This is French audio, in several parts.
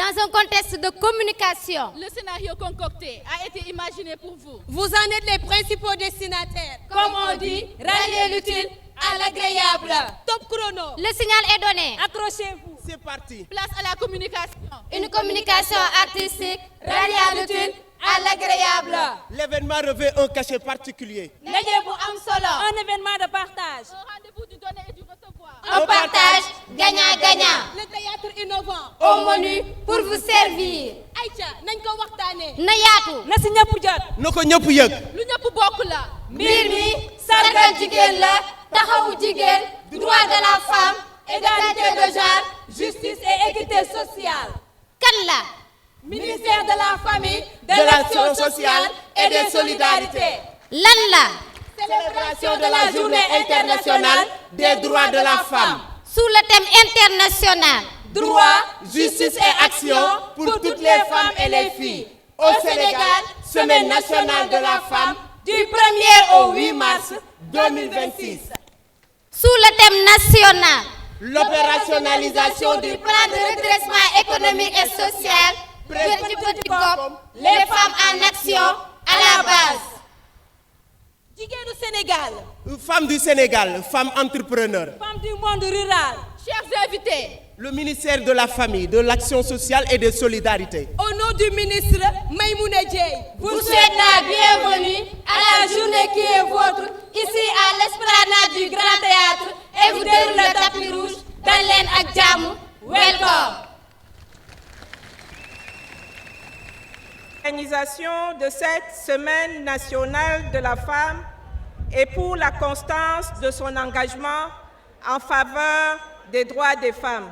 Dans un contexte de communication, le scénario concocté a été imaginé pour vous. Vous en êtes les principaux destinataires. Comme on dit, rallier l'utile à l'agréable. Top chrono. le signal est donné. Accrochez-vous. C'est parti. Place à la communication. Une communication artistique Rallier à l'utile à l'agréable. L'événement revêt un cachet particulier. Ndaje bu am solo. Un événement de partage. Au rendez-vous du donner et du recevoir. Un partage gagnant-gagnant. Le théâtre innovant. Au menu pour vous servir. Aïcha, nañ ko waxtaanee. na yaatu. Na si ñëpp jot. na ko ñëpp yëg. lu ñëpp bokk la. mbir mi sargal jigéen la taxawu jigéen droit de la femme égalité de genre justice et équité sociale. kan la. Ministère de la famille, de l'action sociale et des solidarités. lan la. Célébration de la journée internationale des droits de la femme. sous le thème international. droit, Justice et action pour toutes les femmes et les filles. Au Sénégal, Semaine nationale de la femme du 1er au 8 mars 2026. Sous le thème national. L'opérationnalisation du Plan de redressement économique et social. Petit COP. Les femmes en action à la base. Jigéenu Sénégal. Femmes du Sénégal, femmes entrepreneurs. Femmes du monde rural. Chers invités, Le ministère de la Famille, de l'Action sociale et des solidarités. Au nom du ministre Maïmouna Dièye. vous souhaite la bienvenue à la journée qui est vôtre ici à l'esplanade du Grand Théâtre et vous déroule le tapis rouge dal leen ak jàmm. Welcome. L'organisation de cette semaine nationale de la femme et pour la constance de son engagement en faveur des droits des femmes.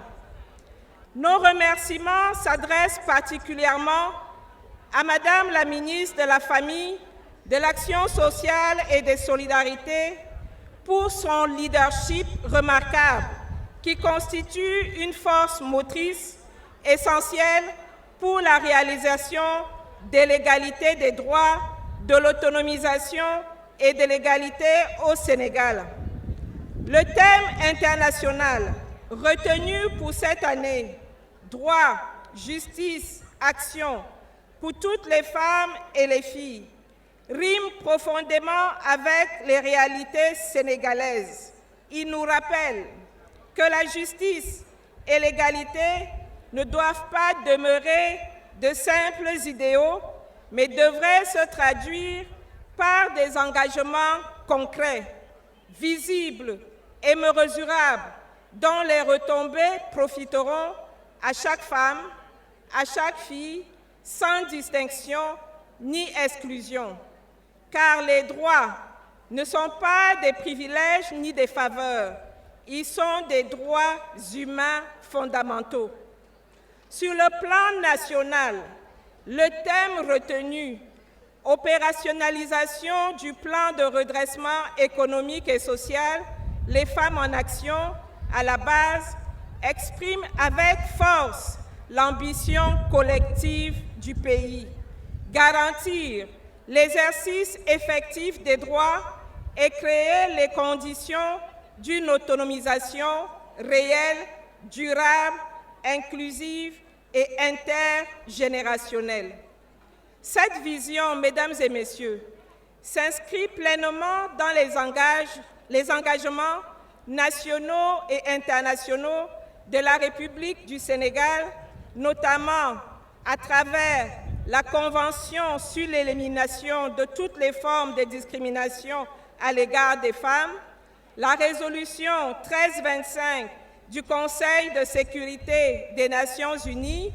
Nos remerciements s'adressent particulièrement à Madame la ministre de la Famille, de l'Action sociale et des solidarités pour son leadership remarquable qui constitue une force motrice essentielle pour la réalisation de l'égalité des droits, de l'autonomisation et de l'égalité au Sénégal. Le thème international retenu pour cette année, droit, justice, action pour toutes les femmes et les filles, rime profondément avec les réalités sénégalaises. Il nous rappelle que la justice et l'égalité ne doivent pas demeurer de simples idéaux, mais devraient se traduire par des engagements concrets, visibles et mesurables, dont les retombées profiteront à chaque femme, à chaque fille, sans distinction ni exclusion. Car les droits ne sont pas des privilèges ni des faveurs, ils sont des droits humains fondamentaux. Sur le plan national, le thème retenu, opérationnalisation du plan de redressement économique et social, les femmes en action à la base, exprime avec force l'ambition collective du pays, garantir l'exercice effectif des droits et créer les conditions d'une autonomisation réelle, durable, inclusive et intergénérationnelle. Cette vision, mesdames et messieurs, s'inscrit pleinement dans les engagements nationaux et internationaux de la République du Sénégal, notamment à travers la Convention sur l'élimination de toutes les formes de discrimination à l'égard des femmes, la résolution 1325 du Conseil de sécurité des Nations Unies,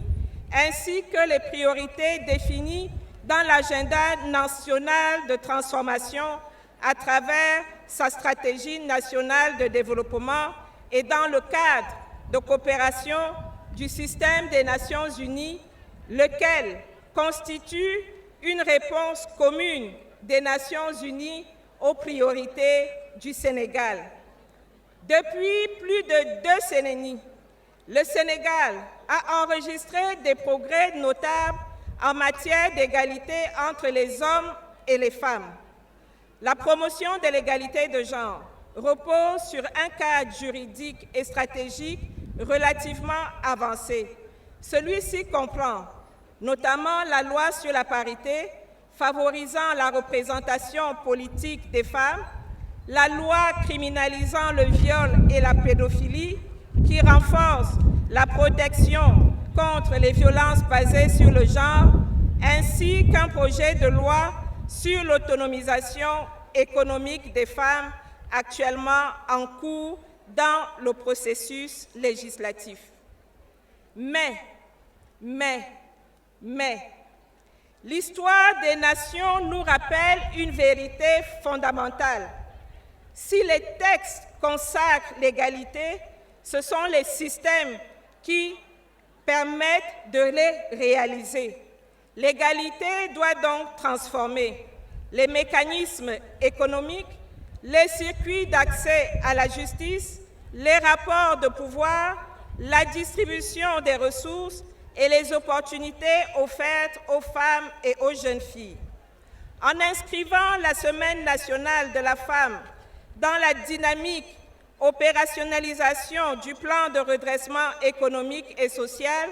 ainsi que les priorités définies dans l'agenda national de transformation à travers sa stratégie nationale de développement et dans le cadre de coopération du système des Nations Unies, lequel constitue une réponse commune des Nations Unies aux priorités du Sénégal. Depuis plus de 2 décennies, le Sénégal a enregistré des progrès notables en matière d'égalité entre les hommes et les femmes. La promotion de l'égalité de genre repose sur un cadre juridique et stratégique relativement avancé, Celui-ci comprend notamment la loi sur la parité, favorisant la représentation politique des femmes, la loi criminalisant le viol et la pédophilie, qui renforce la protection contre les violences basées sur le genre, ainsi qu'un projet de loi sur l'autonomisation économique des femmes actuellement en cours dans le processus législatif. Mais, l'histoire des nations nous rappelle une vérité fondamentale. Si les textes consacrent l'égalité, ce sont les systèmes qui permettent de les réaliser. L'égalité doit donc transformer les mécanismes économiques, les circuits d'accès à la justice, les rapports de pouvoir, la distribution des ressources et les opportunités offertes aux femmes et aux jeunes filles. En inscrivant la Semaine nationale de la femme dans la dynamique opérationnalisation du plan de redressement économique et social,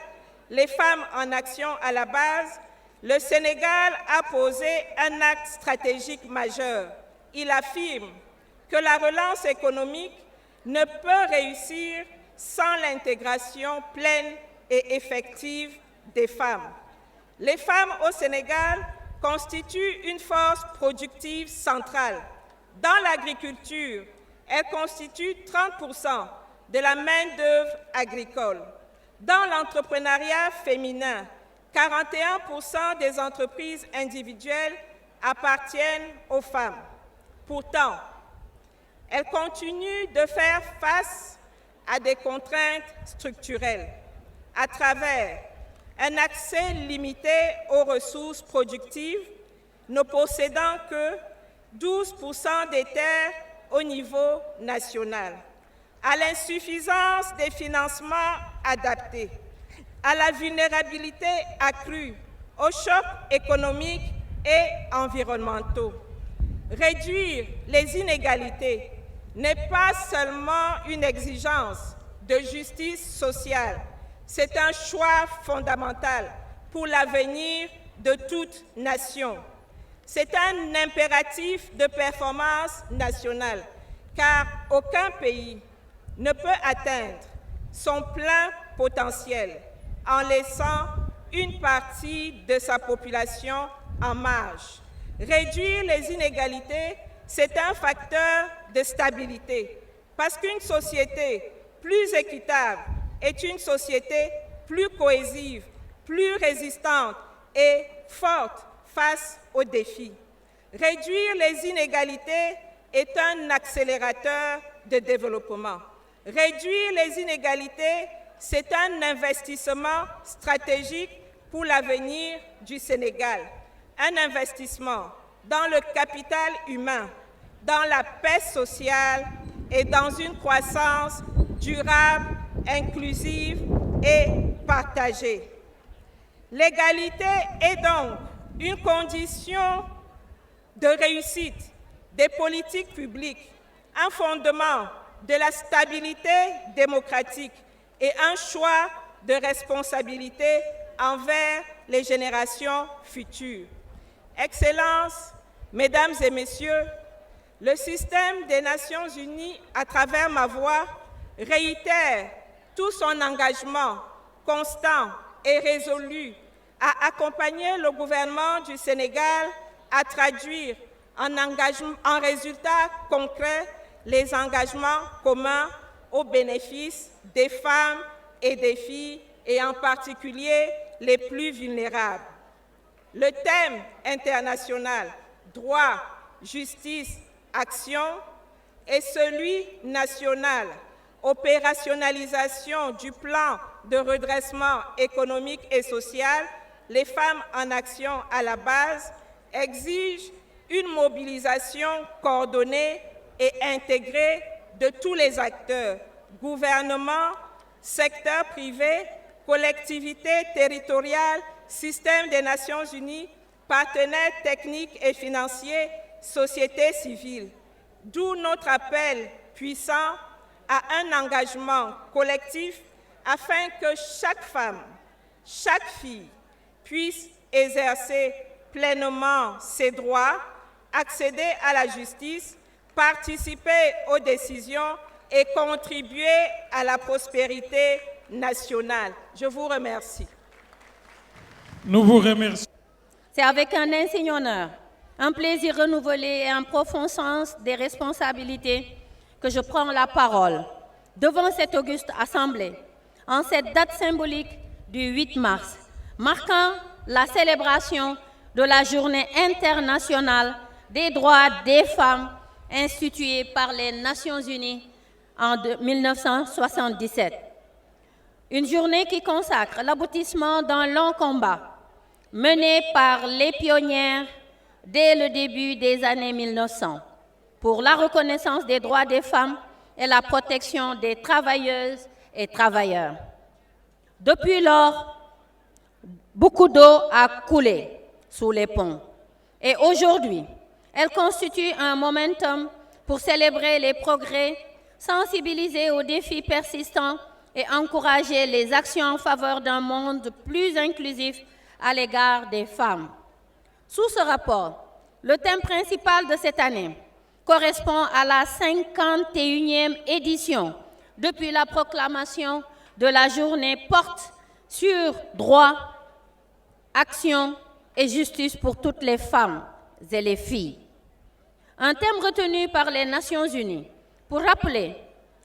les femmes en action à la base, le Sénégal a posé un acte stratégique majeur. Il affirme que la relance économique ne peut réussir sans l'intégration pleine et effective des femmes. Les femmes au Sénégal constituent une force productive centrale. Dans l'agriculture, elles constituent 30% de la main-d'œuvre agricole. Dans l'entrepreneuriat féminin, 41% des entreprises individuelles appartiennent aux femmes. Pourtant, elles continuent de faire face à des contraintes structurelles à travers un accès limité aux ressources productives, ne possédant que 12% des terres au niveau national, à l'insuffisance des financements adaptés, à la vulnérabilité accrue aux chocs économiques et environnementaux. Réduire les inégalités n'est pas seulement une exigence de justice sociale, c'est un choix fondamental pour l'avenir de toute nation. C'est un impératif de performance nationale, car aucun pays ne peut atteindre son plein potentiel en laissant une partie de sa population en marge. Réduire les inégalités, c'est un facteur de stabilité, parce qu'une société plus équitable est une société plus cohésive, plus résistante et forte face aux défis. Réduire les inégalités est un accélérateur de développement. Réduire les inégalités, c'est un investissement stratégique pour l'avenir du Sénégal. Un investissement dans le capital humain, dans la paix sociale et dans une croissance durable, inclusive et partagée. L'égalité est donc une condition de réussite des politiques publiques, un fondement de la stabilité démocratique et un choix de responsabilité envers les générations futures. Excellences, Mesdames et Messieurs, le système des Nations Unies, à travers ma voix, réitère tout son engagement constant et résolu à accompagner le gouvernement du Sénégal à traduire en résultats concrets les engagements communs au bénéfice des femmes et des filles, et en particulier les plus vulnérables. Le thème international « Droit, justice, action » et celui national « Opérationnalisation du plan de redressement économique et social, les femmes en action à la base » exigent une mobilisation coordonnée et intégrée de tous les acteurs, gouvernement, secteur privé, collectivités territoriales, système des Nations Unies, partenaires techniques et financiers, société civile. D'où notre appel puissant à un engagement collectif afin que chaque femme chaque fille puisse exercer pleinement ses droits, accéder à la justice, participer aux décisions et contribuer à la prospérité nationale. Je vous remercie. Nous vous remercions. C'est avec un insigne honneur, un plaisir renouvelé et un profond sens des responsabilités que je prends la parole devant cette auguste assemblée en cette date symbolique du 8 mars, marquant la célébration de la Journée internationale des droits des femmes instituée par les Nations Unies en 1977. Une journée qui consacre l'aboutissement d'un long combat mené par les pionnières dès le début des années 1900 pour la reconnaissance des droits des femmes et la protection des travailleuses et travailleurs. Depuis lors, beaucoup d'eau a coulé sous les ponts et aujourd'hui, elle constitue un momentum pour célébrer les progrès, sensibiliser aux défis persistants et encourager les actions en faveur d'un monde plus inclusif à l'égard des femmes. Sous ce rapport, le thème principal de cette année correspond à la 51e édition depuis la proclamation de la journée porte sur droit, action et justice pour toutes les femmes et les filles. Un thème retenu par les Nations Unies pour rappeler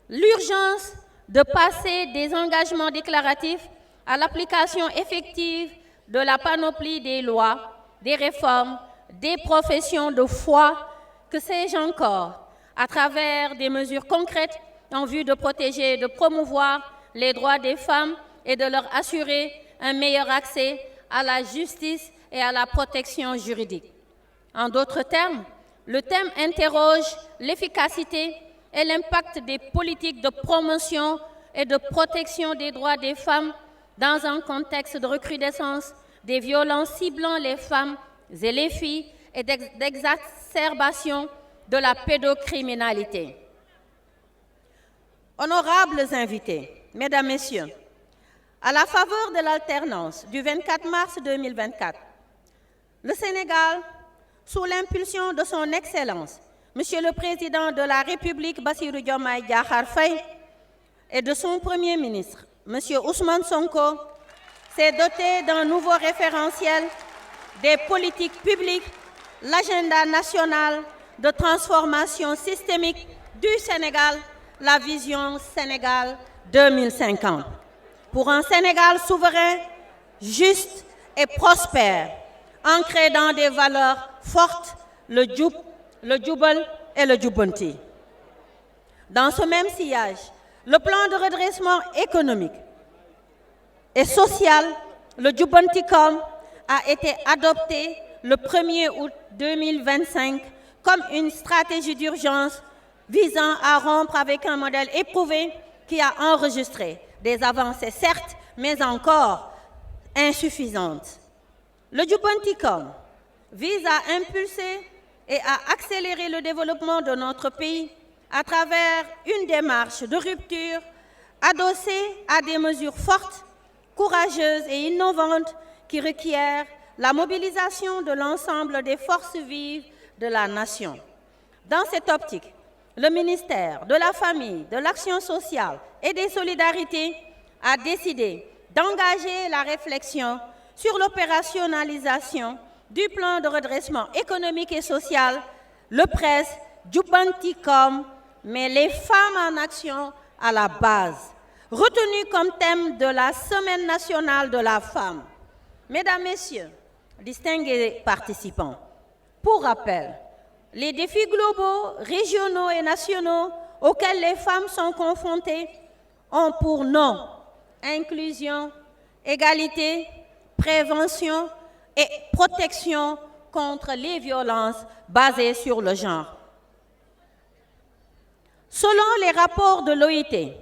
l'urgence de passer des engagements déclaratifs à l'application effective de la panoplie des lois, des réformes, des professions de foi, que sais-je encore, à travers des mesures concrètes en vue de protéger et de promouvoir les droits des femmes et de leur assurer un meilleur accès à la justice et à la protection juridique. En d'autres termes, le thème interroge l'efficacité et l'impact des politiques de promotion et de protection des droits des femmes dans un contexte de recrudescence des violences ciblant les femmes et les filles et d'exacerbation de la pédocriminalité. Honorables invités, Mesdames, Messieurs, à la faveur de l'alternance du 24 mars 2024, le Sénégal, sous l'impulsion de son Excellence, Monsieur le Président de la République, Bassirou Diomaye Diakhar Faye, et de son Premier ministre, Monsieur Ousmane Sonko, s'est doté d'un nouveau référentiel des politiques publiques, l'agenda national de transformation systémique du Sénégal, la vision Sénégal 2050, pour un Sénégal souverain, juste et prospère, ancré dans des valeurs fortes, le djoubal et le djoubanti. Dans ce même sillage, le plan de redressement économique et social, le Djoubanticom, a été adopté le 1er août 2025 comme une stratégie d'urgence visant à rompre avec un modèle éprouvé qui a enregistré des avancées certes, mais encore insuffisantes. Le Djoubanticom vise à impulser et à accélérer le développement de notre pays à travers une démarche de rupture adossée à des mesures fortes, courageuses et innovantes qui requièrent la mobilisation de l'ensemble des forces vives de la nation. Dans cette optique, le ministère de la Famille, de l'Action sociale et des Solidarités a décidé d'engager la réflexion sur l'opérationnalisation du plan de redressement économique et social, le PRES, Djoubanticom, mais les femmes en action à la base, retenu comme thème de la Semaine nationale de la femme. Mesdames, Messieurs, distingués participants, pour rappel, les défis globaux, régionaux et nationaux auxquels les femmes sont confrontées ont pour nom inclusion, égalité, prévention et protection contre les violences basées sur le genre. Selon les rapports de l'OIT,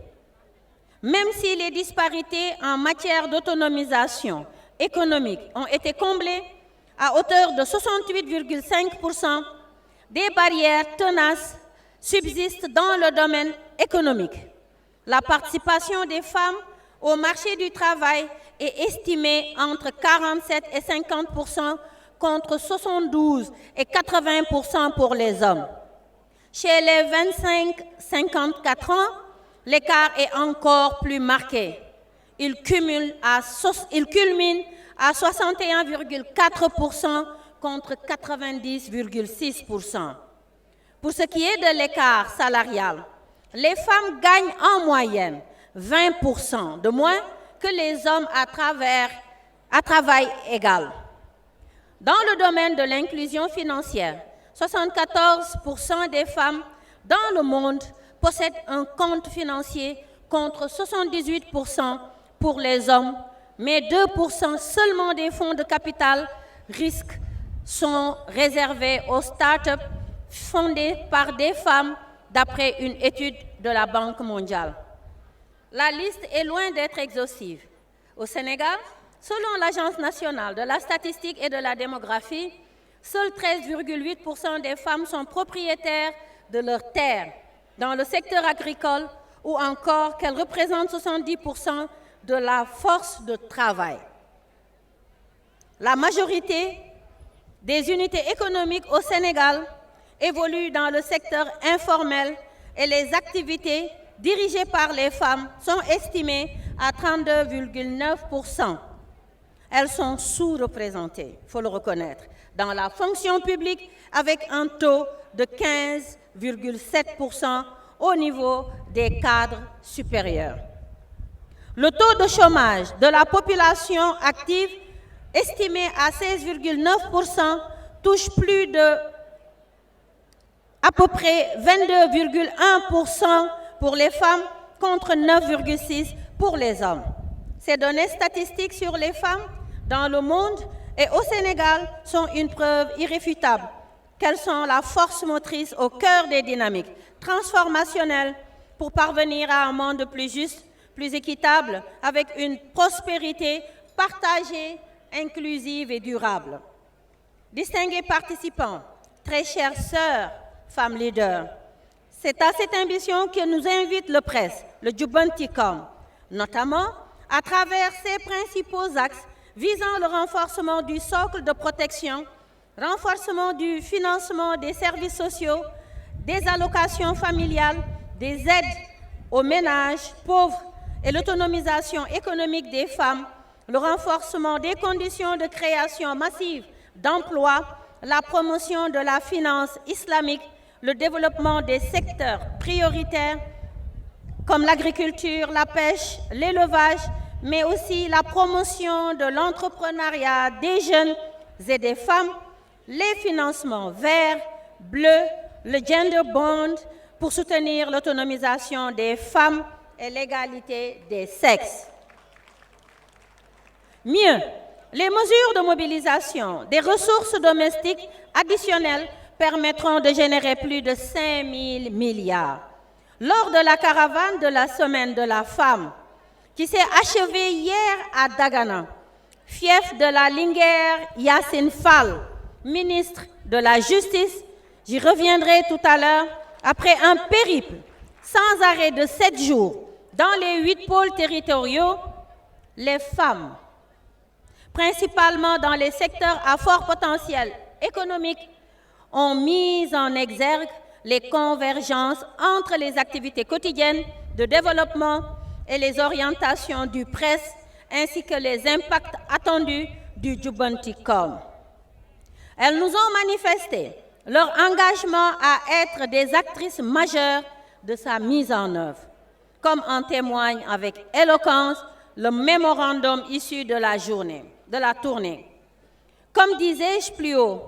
même si les disparités en matière d'autonomisation économique ont été comblées à hauteur de 68,5%, des barrières tenaces subsistent dans le domaine économique. La participation des femmes au marché du travail est estimé entre 47 et 50% contre 72 et 80% pour les hommes. Chez les 25-54 ans, l'écart est encore plus marqué. Il culmine à 61,4% contre 90,6%. Pour ce qui est de l'écart salarial, les femmes gagnent en moyenne 20% de moins que les hommes à travail égal. Dans le domaine de l'inclusion financière, 74% des femmes dans le monde possèdent un compte financier contre 78% pour les hommes, mais 2% seulement des fonds de capital risque sont réservés aux start-up fondées par des femmes d'après une étude de la Banque mondiale. La liste est loin d'être exhaustive. Au Sénégal, selon l'Agence nationale de la statistique et de la démographie, seuls 13,8% des femmes sont propriétaires de leurs terres dans le secteur agricole ou encore qu'elles représentent 70% de la force de travail. La majorité des unités économiques au Sénégal évoluent dans le secteur informel et les activités dirigées par les femmes sont estimées à 32,9%. Elles sont sous-représentées, il faut le reconnaître, dans la fonction publique avec un taux de 15,7% au niveau des cadres supérieurs. Le taux de chômage de la population active, estimé à 16,9%, touche plus de à peu près 22,1% pour les femmes contre 9,6% pour les hommes. Ces données statistiques sur les femmes dans le monde et au Sénégal sont une preuve irréfutable qu'elles sont la force motrice au cœur des dynamiques transformationnelles pour parvenir à un monde plus juste, plus équitable, avec une prospérité partagée, inclusive et durable. Distingués participants, très chères sœurs, femmes leaders, c'est à cette ambition que nous invite le presse, le Djubanticom, notamment à travers ses principaux axes visant le renforcement du socle de protection, renforcement du financement des services sociaux, des allocations familiales, des aides aux ménages pauvres et l'autonomisation économique des femmes, le renforcement des conditions de création massive d'emplois, la promotion de la finance islamique, le développement des secteurs prioritaires comme l'agriculture, la pêche, l'élevage, mais aussi la promotion de l'entrepreneuriat des jeunes et des femmes, les financements verts, bleus, le gender bond pour soutenir l'autonomisation des femmes et l'égalité des sexes. Mieux, les mesures de mobilisation des ressources domestiques additionnelles permettront de générer plus de 5 000 milliards. Lors de la caravane de la Semaine de la Femme, qui s'est achevée hier à Dagana, fief de la Linguère Yacine Fall, ministre de la Justice, j'y reviendrai tout à l'heure, après un périple sans arrêt de 7 jours dans les 8 pôles territoriaux, les femmes, principalement dans les secteurs à fort potentiel économique, ont mis en exergue les convergences entre les activités quotidiennes de développement et les orientations du presse, ainsi que les impacts attendus du Djubanticom. Elles nous ont manifesté leur engagement à être des actrices majeures de sa mise en œuvre, comme en témoigne avec éloquence le mémorandum issu de la tournée. Comme disais-je plus haut,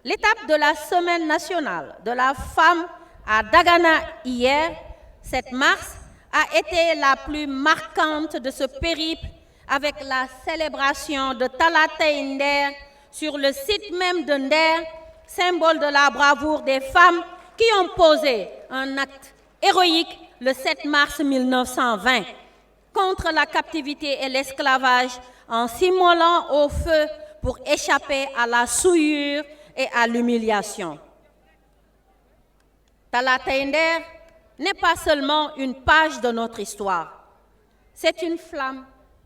l'étape de la Semaine nationale de la femme à Dagana hier, 7 mars, a été la plus marquante de ce périple avec la célébration de Talatay Nder sur le site même de Nder, symbole de la bravoure des femmes qui ont posé un acte héroïque le 7 mars 1920 contre la captivité et l'esclavage en s'immolant au feu pour échapper à la souillure et à l'humiliation. Talatay Nder n'est pas seulement une page de notre histoire, c'est une flamme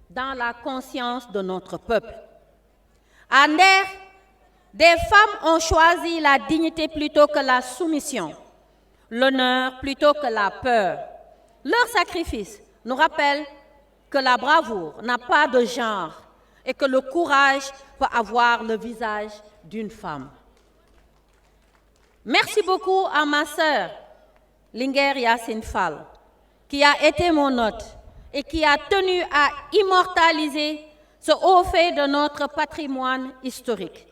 dans la conscience de notre peuple. À Nder, des femmes ont choisi la dignité plutôt que la soumission, l'honneur plutôt que la peur. Leur sacrifice nous rappelle que la bravoure n'a pas de genre et que le courage peut avoir le visage d'une femme. Merci beaucoup à ma sœur, Linguère Yacine Fall, qui a été mon hôte et qui a tenu à immortaliser ce haut fait de notre patrimoine historique.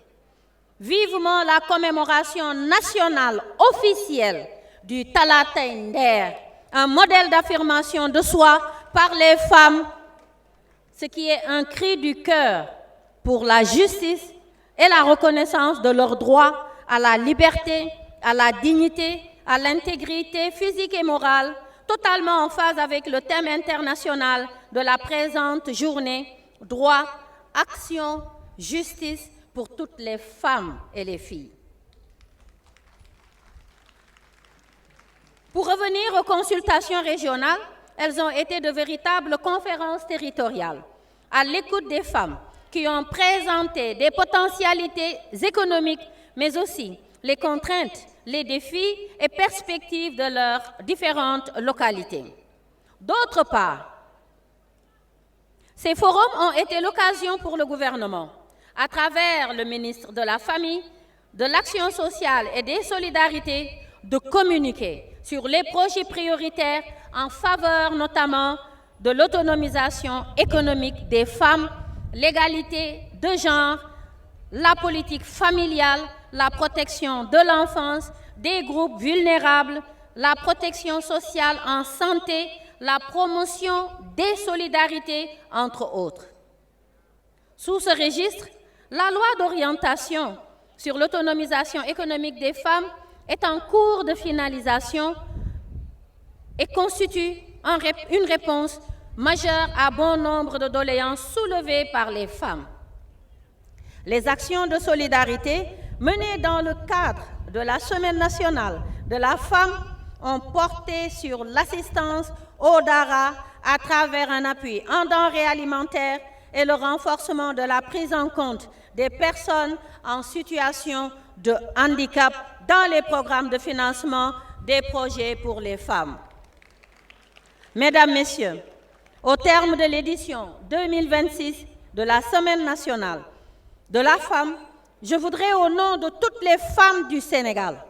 Vivement la commémoration nationale officielle du Talatay Nder, un modèle d'affirmation de soi par les femmes, ce qui est un cri du cœur pour la justice et la reconnaissance de leurs droits à la liberté, à la dignité, à l'intégrité physique et morale, totalement en phase avec le thème international de la présente journée, droit, action, justice pour toutes les femmes et les filles. Pour revenir aux consultations régionales, elles ont été de véritables conférences territoriales, à l'écoute des femmes qui ont présenté des potentialités économiques, mais aussi les contraintes, les défis et perspectives de leurs différentes localités. D'autre part, ces forums ont été l'occasion pour le gouvernement, à travers le ministre de la Famille, de l'Action sociale et des Solidarités, de communiquer sur les projets prioritaires en faveur notamment de l'autonomisation économique des femmes, l'égalité de genre, la politique familiale, la protection de l'enfance, des groupes vulnérables, la protection sociale en santé, la promotion des solidarités, entre autres. Sous ce registre, la loi d'orientation sur l'autonomisation économique des femmes est en cours de finalisation et constitue une réponse majeure à bon nombre de doléances soulevées par les femmes. Les actions de solidarité menées dans le cadre de la Semaine nationale de la femme ont porté sur l'assistance aux DARA à travers un appui en denrées alimentaires et le renforcement de la prise en compte des personnes en situation de handicap dans les programmes de financement des projets pour les femmes. Mesdames, Messieurs, au terme de l'édition 2026 de la Semaine nationale de la femme, je voudrais, au nom de toutes les femmes du Sénégal,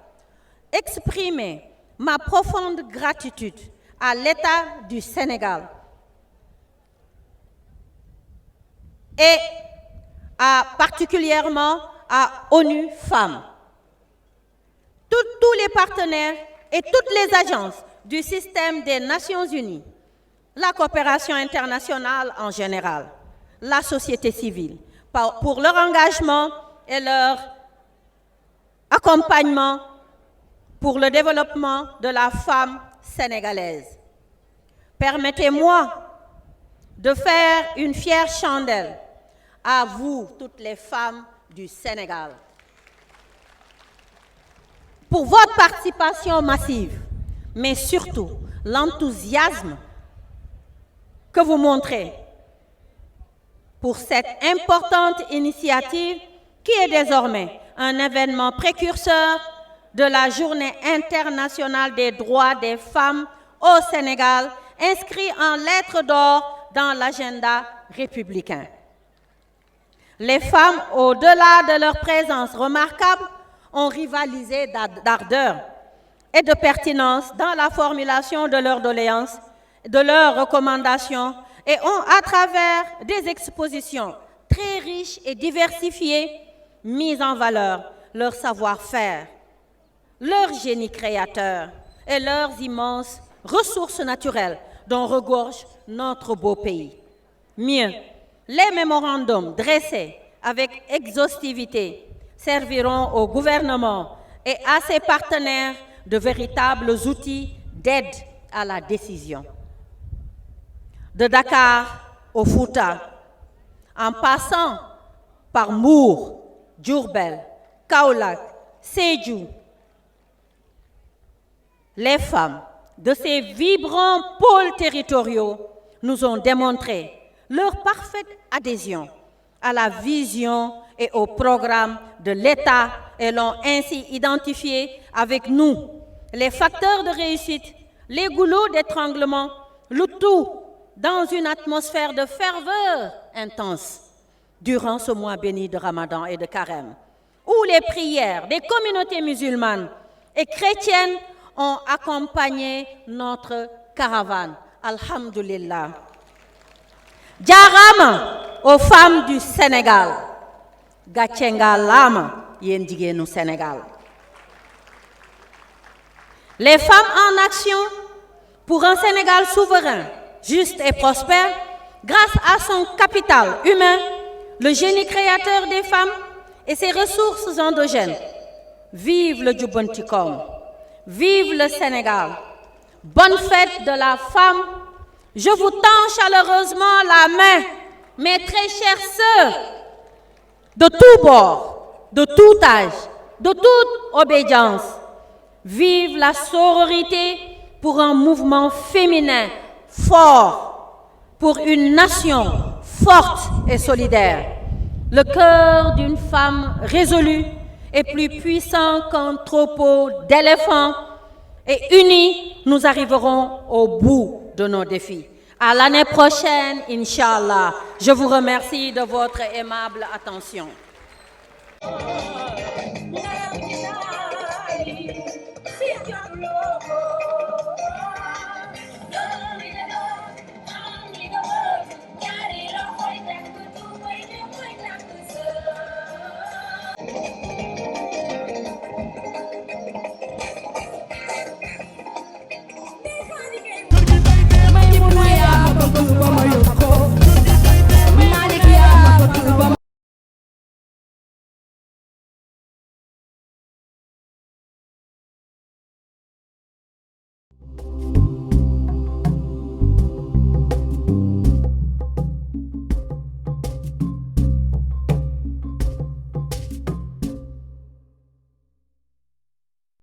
exprimer ma profonde gratitude à l'État du Sénégal et particulièrement à ONU Femmes, tous les partenaires et toutes les agences du système des Nations Unies, la coopération internationale en général, la société civile, pour leur engagement et leur accompagnement pour le développement de la femme sénégalaise. Permettez-moi de faire une fière chandelle à vous, toutes les femmes du Sénégal, pour votre participation massive, mais surtout l'enthousiasme que vous montrez pour cette importante initiative qui est désormais un événement précurseur de la Journée internationale des droits des femmes au Sénégal, inscrit en lettres d'or dans l'agenda républicain. Les femmes, au-delà de leur présence remarquable, ont rivalisé d'ardeur et de pertinence dans la formulation de leurs doléances, de leurs recommandations et ont, à travers des expositions très riches et diversifiées, mis en valeur leur savoir-faire, leur génie créateur et leurs immenses ressources naturelles dont regorge notre beau pays. Mieux, les mémorandums dressés avec exhaustivité serviront au gouvernement et à ses partenaires de véritables outils d'aide à la décision. De Dakar au Fouta, en passant par Mbour, Diourbel, Kaolack, Sédhiou, les femmes de ces vibrants pôles territoriaux nous ont démontré leur parfaite adhésion à la vision et au programme de l'État et l'ont ainsi identifié avec nous les facteurs de réussite, les goulots d'étranglement, le tout dans une atmosphère de ferveur intense durant ce mois béni de Ramadan et de Carême, où les prières des communautés musulmanes et chrétiennes ont accompagné notre caravane. Alhamdulillah. Jarama aux femmes du Sénégal. Gatchenga Lama Yendigenu Sénégal. Les femmes en action pour un Sénégal souverain, juste et prospère, grâce à son capital humain, le génie créateur des femmes et ses ressources endogènes. Vive le Djubontikom, vive le Sénégal. Bonne fête de la femme. Je vous tends chaleureusement la main, mes très chères sœurs, de tous bords, de tout âge, de toute obédience. Vive la sororité pour un mouvement féminin fort, pour une nation forte et solidaire. Le cœur d'une femme résolue est plus puissant qu'un troupeau d'éléphants et unis, nous arriverons au bout de nos défis. À l'année prochaine, Inch'Allah. Je vous remercie de votre aimable attention.